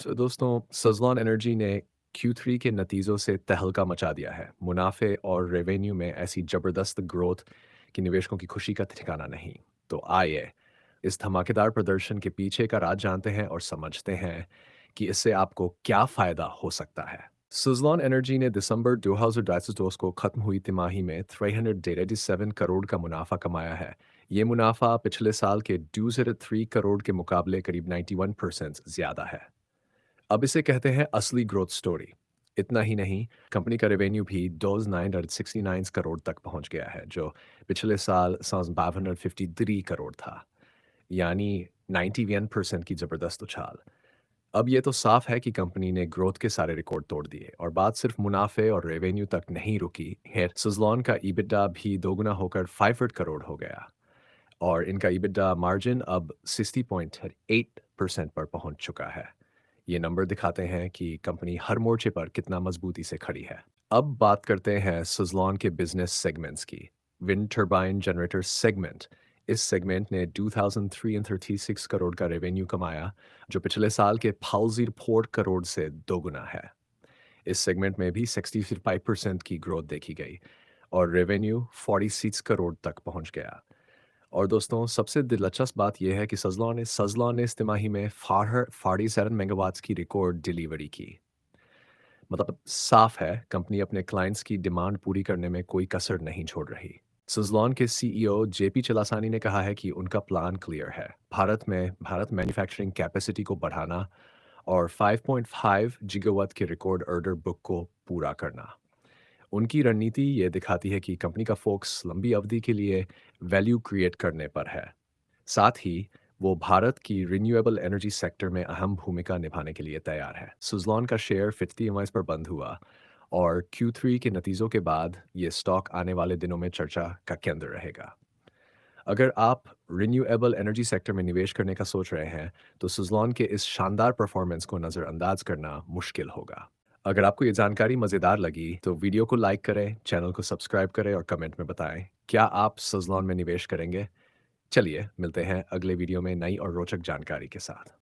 तो दोस्तों सज़लॉन एनर्जी ने Q3 के नतीजों से तहलका मचा दिया है। मुनाफे और रेवेन्यू में ऐसी ज़बरदस्त ग्रोथ कि निवेशकों की खुशी का ठिकाना नहीं। तो आइए इस धमाकेदार प्रदर्शन के पीछे का राज जानते हैं और समझते हैं कि इससे आपको क्या फ़ायदा हो सकता है। सुज़लॉन एनर्जी ने दिसंबर 2022 को खत्म हुई तिमाही में 387 करोड़ का मुनाफा कमाया है। ये मुनाफा पिछले साल के 203 करोड़ के मुकाबले करीब 91% ज़्यादा है। अब इसे कहते हैं असली ग्रोथ स्टोरी। इतना ही नहीं, कंपनी का रेवेन्यू भी डॉलर्स 969 करोड़ तक पहुंच गया है, जो पिछले साल 553 करोड़ था, यानी 91% की ज़बरदस्त उछाल। अब ये तो साफ है कि कंपनी ने ग्रोथ के सारे रिकॉर्ड तोड़ दिए और बात सिर्फ मुनाफे और रेवेन्यू तक नहीं रुकी है। सुज़लॉन का ईबिटा भी दोगुना होकर 500 करोड़ हो गया और इनका ईबिटा मार्जिन अब 60.8% पर पहुंच चुका है। ये नंबर दिखाते हैं कि कंपनी हर मोर्चे पर कितना मजबूती से खड़ी है। अब बात करते हैं सुज़लॉन के बिजनेस सेगमेंट्स की। विंड टर्बाइन जनरेटर सेगमेंट, इस सेगमेंट ने 2336 करोड़ का रेवेन्यू कमाया, जो पिछले साल के 1004 करोड़ से दोगुना है। इस सेगमेंट में भी 65% की ग्रोथ देखी गई और रेवेन्यू 46 करोड़ तक पहुंच गया। और दोस्तों सबसे दिलचस्प बात यह है कि सज़लॉन ने इस तिमाही में 47 मेगावाट्स की रिकॉर्ड डिलीवरी की। मतलब साफ है कंपनी अपने क्लाइंट्स की डिमांड पूरी करने में कोई कसर नहीं छोड़ रही। सज़लॉन के सीईओ जेपी चलासानी ने कहा है कि उनका प्लान क्लियर है। भारत मैन्युफैक्चरिंग कैपेसिटी को बढ़ाना और 5.5 गीगावाट के रिकॉर्ड ऑर्डर बुक को पूरा करना। उनकी रणनीति ये दिखाती है कि कंपनी का फोकस लंबी अवधि के लिए वैल्यू क्रिएट करने पर है। साथ ही वो भारत की रिन्यूएबल एनर्जी सेक्टर में अहम भूमिका निभाने के लिए तैयार है। सुज़लॉन का शेयर 50 एमआई पर बंद हुआ और Q3 के नतीजों के बाद ये स्टॉक आने वाले दिनों में चर्चा का केंद्र रहेगा। अगर आप रिन्यूएबल एनर्जी सेक्टर में निवेश करने का सोच रहे हैं, तो सुज़लॉन के इस शानदार परफॉर्मेंस को नज़रअंदाज करना मुश्किल होगा। अगर आपको ये जानकारी मज़ेदार लगी, तो वीडियो को लाइक करें, चैनल को सब्सक्राइब करें और कमेंट में बताएं, क्या आप सुज़लॉन में निवेश करेंगे? चलिए, मिलते हैं अगले वीडियो में नई और रोचक जानकारी के साथ।